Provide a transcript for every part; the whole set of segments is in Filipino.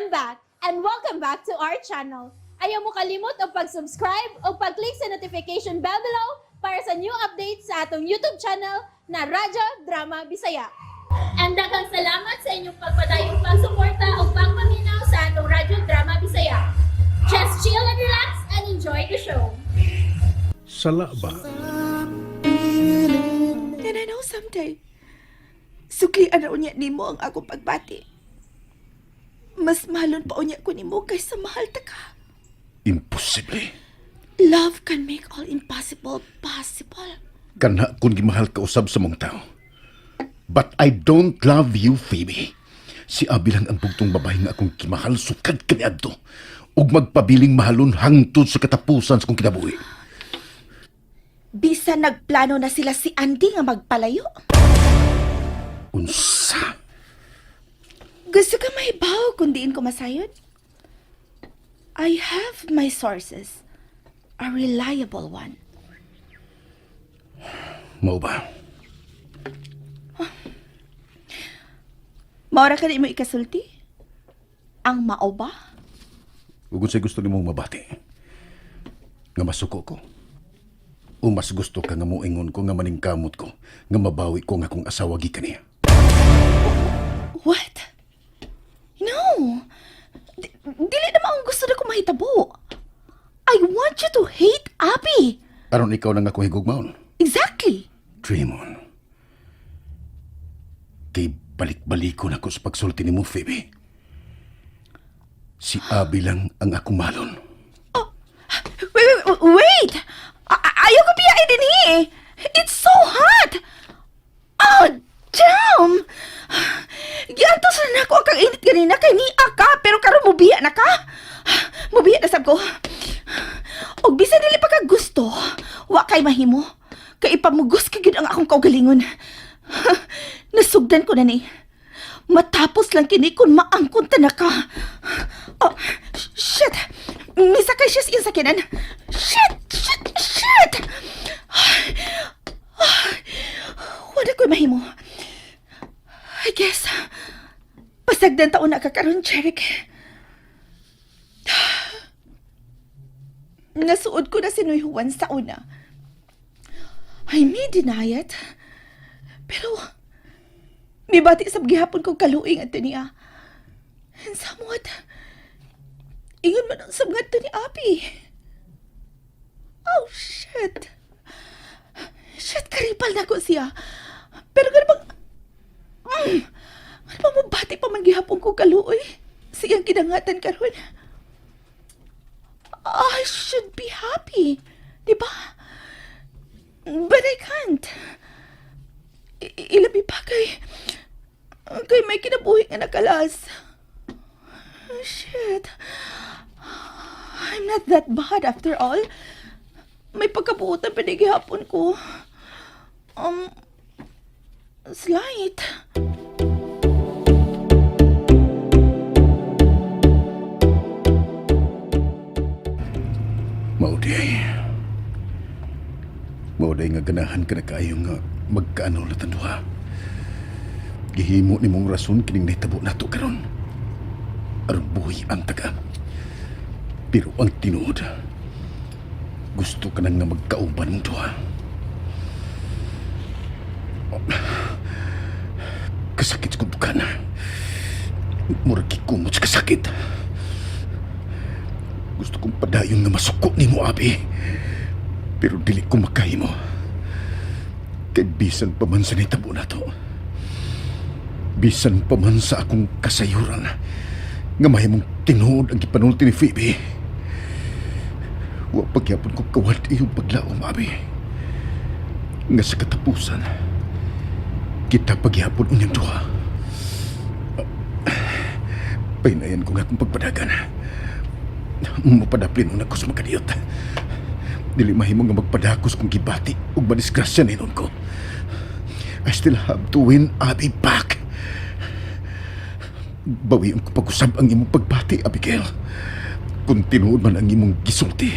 I'm back, and welcome back to our channel. Ayaw mo kalimot o pag-subscribe o pag-click sa notification bell below para sa new updates sa atong YouTube channel na Radyo Drama Bisaya. And daghang salamat sa inyong pagpadayong pagsuporta o pagpaminaw sa atong Radyo Drama Bisaya. Just chill and relax and enjoy the show. Sala ba? And I know someday, suklian na unya nimo ang akong pagbati. Mas mahalon pa unya ko nimo kaysa mahal ta ka. Imposible. Love can make all impossible possible. Kana kung gimahal ka usab sa mong tao. But I don't love you, Phoebe. Si Abi lang ang bugtong babae nga akong kimahal sukad kaniadto ug magpabiling mahalon hangtod sa katapusan sa kong kinabuhi. Bisa nagplano na sila si Andy nga magpalayo. Unsa? Gusto ka mahibaw kung diin ko masayod? I have my sources. A reliable one. Mao ba? Maura ka di mo ikasulti? Ang mao ba? Ug unsay gusto nimong mabati? Nga masuko ko. O mas gusto ka nga moingon ko nga maningkamot ko nga mabawi ko nga akong asawa gikan niya. What? No. Dili naman ang gusto na ko mahitabo. I want you to hate Abby. Aron ikaw lang ako higugmaon. Exactly. Dream on. Kay balik-balikon ako sa pagsulti ni mo, Phoebe. Si Abi lang ang akong malon. Oh, wait. Ayaw ko piyain din eh. It's so hot. Oh, damn. Giantos na ako ang init ganina kay niya ka, pero karon mubiya na ka. Mubiya na sab ko. Og bisan dili pa ka gusto, wa kay mahimo. Kay ipamugos ka gyud ang akong kaugalingon. Nasugdan ko na ni. Matapos lang kini kun maangkon ta na ka. Oh, shit. Misakay siya sa insakinan. Shit. Wala ko'y mahimo. I guess, pasagdan taon na kakaroon, Jeric. Nasuod ko na si Noy Juan sa una. I may deny it, pero mibati sa gihapon kong kaluing at niya. And somewhat, ingon man ang sabngat to ni Abi. Oh, shit. Shit, karipal na ko siya. Pero gano'n bang... ano bang mabati pa man gihapon ko kaluoy? Siyang kinangatan karon. I should be happy. Diba? But I can't. Ilabi pa kay may kinabuhi nga nakalas. Shit. I'm not that bad after all. May pagkabuutan pa na gihapon ko. Slight. Mauday nga ganahan ka na kayo nga magkaano na tanduha. Gihimo ni mong rason kining nahitabo nato karon. Aron buhi ang taga. Pero ang tinuod, gusto ka na nga magkauban mong duha. Kasakit ko bukan. Murag kikumot sa kasakit. Gusto kong padayon nga masuko ni mo, Abi. Pero dili ko makahimo. Kay bisan pa man sa nitabo na to. Bisan pa man sa akong kasayuran nga mahimong tinuod ang ipanulti ni Phoebe. Wa pagyapon ko kawat iyong paglaom, Abi. Nga sa katapusan, kita pagyapon unyang duha. Painayan ko nga akong pagpadagan. Mapadaplin mo na ko sa makadiyot. Dili mahimo nga magpadakos kung gibati ug madisgrasya ninon ko. I still have to win Abby back. Bawion ko pag-usab ang imong pagbati, Abigail. Kung tinuod man ang imong gisulti.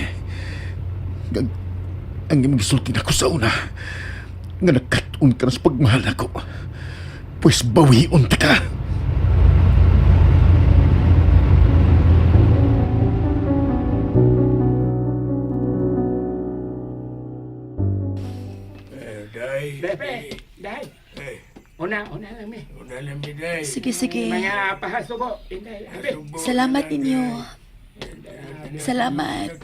Ang imong gisulti na ko sa una. Nga nagkat-un ka na sa pagmahal na ko. Pues bawion ta ka. Sige, sige. Mga pahasugo. Salamat ninyo. Salamat.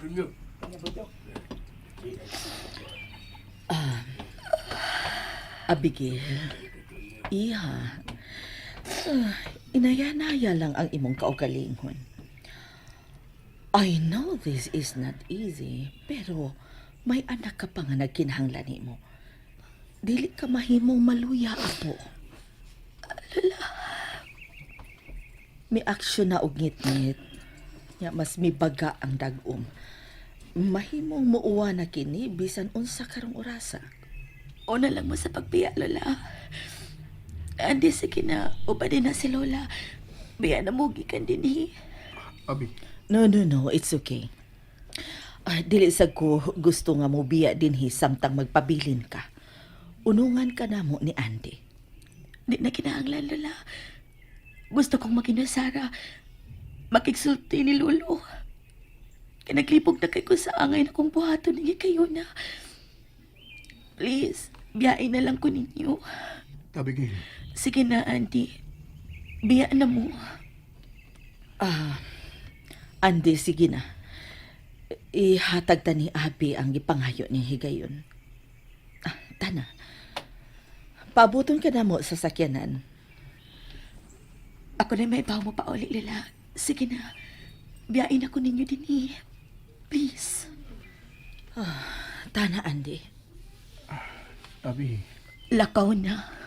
Abigail, iha, inaya-naya lang ang imong kaugalingon. I know this is not easy, pero may anak ka pa nga nagkinahanglan nimo. Dili ka mahimong maluya, apo. Lala. May aksyon na og ngit-ngit. Ya, mas may baga ang dagom. Mahimong muuwa na kini bisan unsa karong orasa. Una lang mo sa pagbiya, Lola. Andi sige na, upadin na si Lola. Biya na mo gikan din Abi, No, it's okay. Dili sa ko gusto nga mo biya din samtang magpabilin ka. Unungan ka na mo ni Andy. Di na kinahanglan, Lola. Gusto kong makinasara. Makigsulti ni Lolo. Kanaglipog na kay ko sa angay na kong buhaton ni kayo na. Please, biyain na lang ko ninyo. Abigail. Sige na, Andy. Biya na mo. Andy, sige na. Ihatag ta ni Abi ang ipanghayo ni higayon. Tana. Paabuton ka na mo sa sakyanan. Ako na may baw mo pa uli, Lila. Sige na. Biyain ako ninyo din Please. Tana, Andy. Abi. Lakaw na.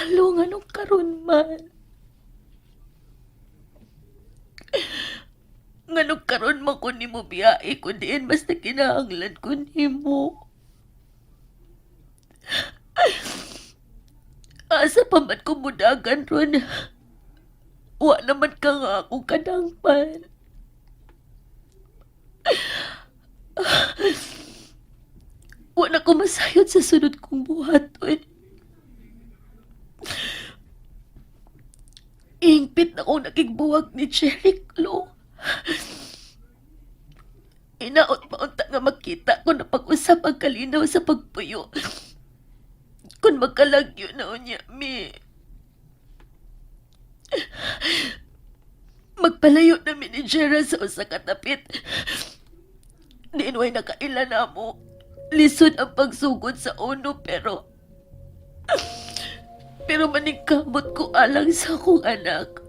Lo, anong karon man? Nganong karon man ko nimo biyahe ko diin basta kinahanglan ko nimo. Asa pa man ko mudagan ron. Wa naman ka nga akong kadangpan. Wa na ko masayod sa sunod kong buhaton. Ingpit na akong nakigbuwag ni Cherry Lo. Inaot pa unta nga makita ko na pag-usap ang kalinaw sa pagpuyo. Kung magkalagyo na unya, mi. Magpalayo namin ni Jera sa usa ka tapit. Diinway nakaila na mo. Lisod ang pagsugod sa uno pero maningkamot ko alang sa akong anak.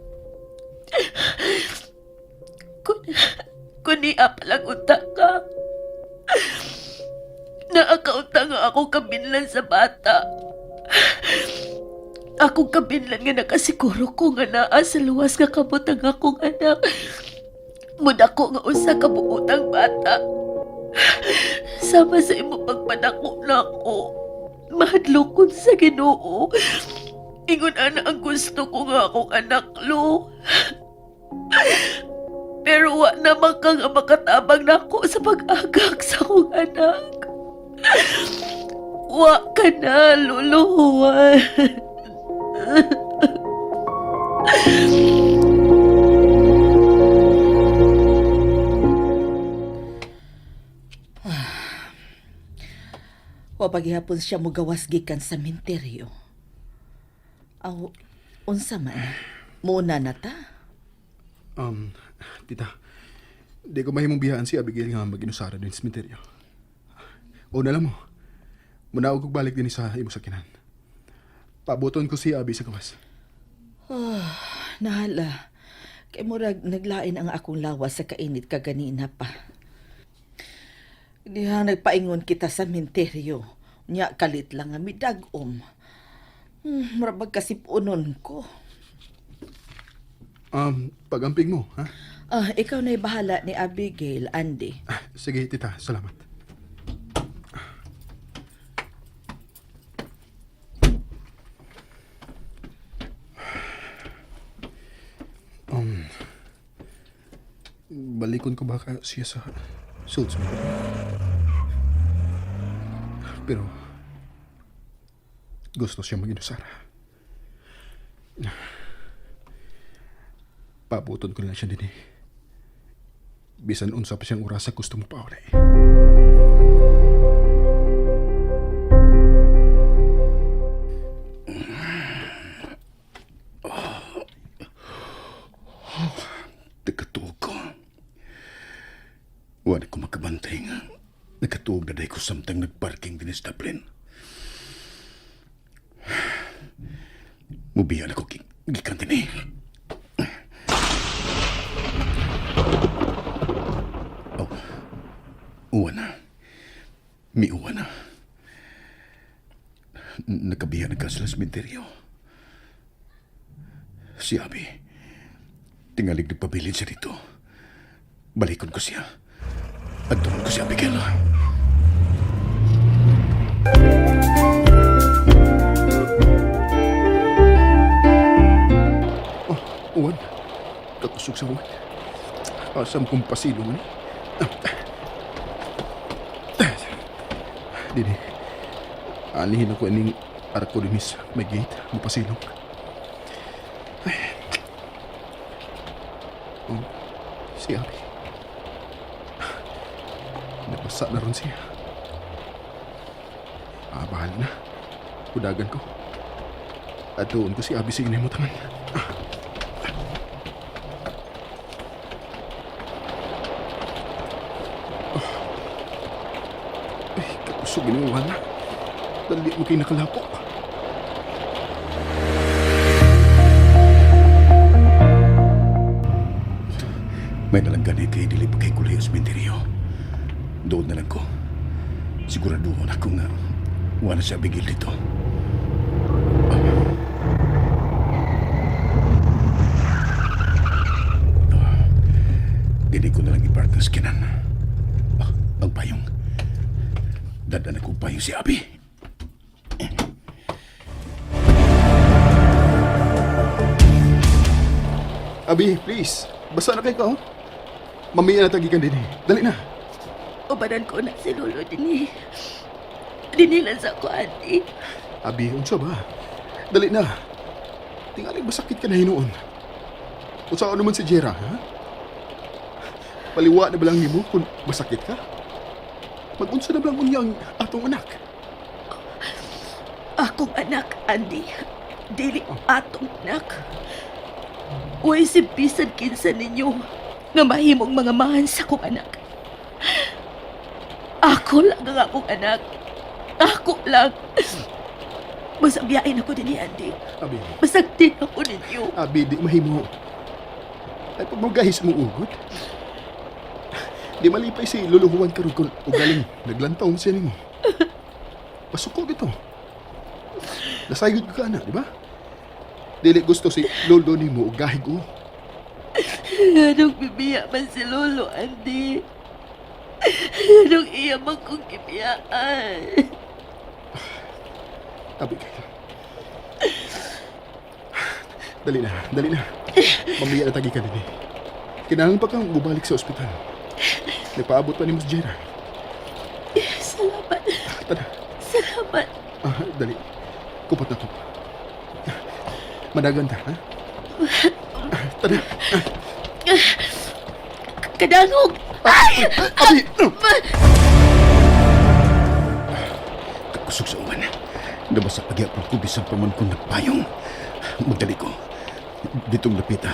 Kung niya palang unta ka. Naakaunta nga ako kabinlan sa bata. Akong kabinlan nga nakasiguro ko nga naa sa luwas nga kamot ang akong anak. Muna ko nga usa ka buotang bata. Sama sa imo pagpadako na ako. Mahadlokon sa Ginoo. Ingon ana ang gusto ko nga akong anak, Lo. Pero wa naman ka nga makatabang na ako sa pag-agak sa akong anak. Wa ka na, Lolo. O paghihapon siya mo gawas gikan sa menteryo. Aw, unsa man? Muna na ta? Tita, di ko mahimong bihaan si Abigail nga mag-inusara din sa cemeteryo. O na lang mo, muna ako balik din sa imo sakinan. Pabuton ko si Abi sa kawas. Nahala. Kay murag naglain ang akong lawas sa kainit kaganina pa. Diha nagpaingon kita sa menteryo. Nya kalit lang nga midagom. Marabag kasipunon ko. Pagamping mo, ha? Ikaw na'y bahala ni Abigail, Andy. Sige, tita, salamat. Balikon ko baka siya sa suits mo. Pero gusto siya mag-inusara. Pabuton ko na lang siya din eh. Bisan unsa pa siyang oras sa gusto mo pa ulit. Nagkatuog ko. Wala ko makabantay nga. Nagkatuog na dahi ko samtang nagparking din sa Dublin. Mubiyan ako gikan din eh. Oh, uwan na. Miuwan na. Nakabihan ka sa sementeryo. Si Abi, tingalig nagpabilin siya dito. Balikon ko siya. At doon ko si Abigail. Oh, uwan. Kakusog sa uwan. Asam kong pasilong ni. Dini. Alihin ako ining arko dinis may gate. Mapasilong. Oh, si Abi. Nabasa na ron siya. Bahala na. Kudagan ko. At doon ko si Abi sige na mo tangan. Ay, kapusog inuwan na. Dali mo kayo nakalapo. May nalanggani kay dili pa kay kuliyo sa sementeryo. Doon na lang ko. Siguraduhan ako nga wala siya bigil dito. Dili ko na lang ipark ang skinan. Ang payong. Dadan ako payong si Abi. Abi, please. Basta na kayo ka, oh. Mamaya na tagikan din eh. Dali na. Ubanan ko na si Lolo din eh. Dinilan sa ko, Andi. Abi, unsa ba? Dali na. Tingali ba sakit ka na hinuon? Unsa ano man si Jera, ha? Paliwa na ba lang nimo kung masakit ka? Mag-unsa na ba lang unya ang atong anak? Akong anak, Andi. Dili atong anak. Uy, si bisan kinsa ninyo nga mahimong mga mahan sa akong anak. Ako lang ang akong anak. Ako lang. Masabiyain ako din ni Andy. Abi, Masagtin ako ninyo. Abi, di mahimo. Ay, pag magahis mo ugod. Di malipay si luluhuan karon kung ugaling naglantaw mo siya nimo. Pasuko bito. Nasayod ka na, di ba? Dili gusto si lolo nimo ugahig o. Anong bibiya man si Lolo, Andy? Anong iya man kong kibiyaan? Abigail. Dali na, dali na. Mamaya na tagi ka din eh. Kinahanglan pa kang bubalik sa ospital. Nagpaabot pa ni Ms. Jera. Salamat. Tada. Salamat. Dali. Kupat na to. Madagan ta, ha? Tada. Kadangog! Abi! Kakusog sa uwan. Nabasa pagyapon ko bisan pa man kong nagpayong. Magdali ko. Ditong napita.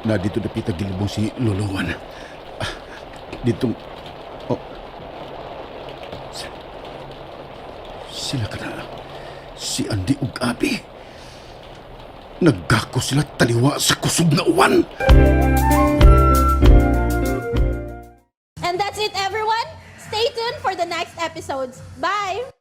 Na dito napita gilubong si Luluwan. Ditong... Oh. Sila ka na. Si Andy ug Abi. Naggako sila taliwa sa kusog na uwan. And that's it, everyone. Stay tuned for the next episodes. Bye!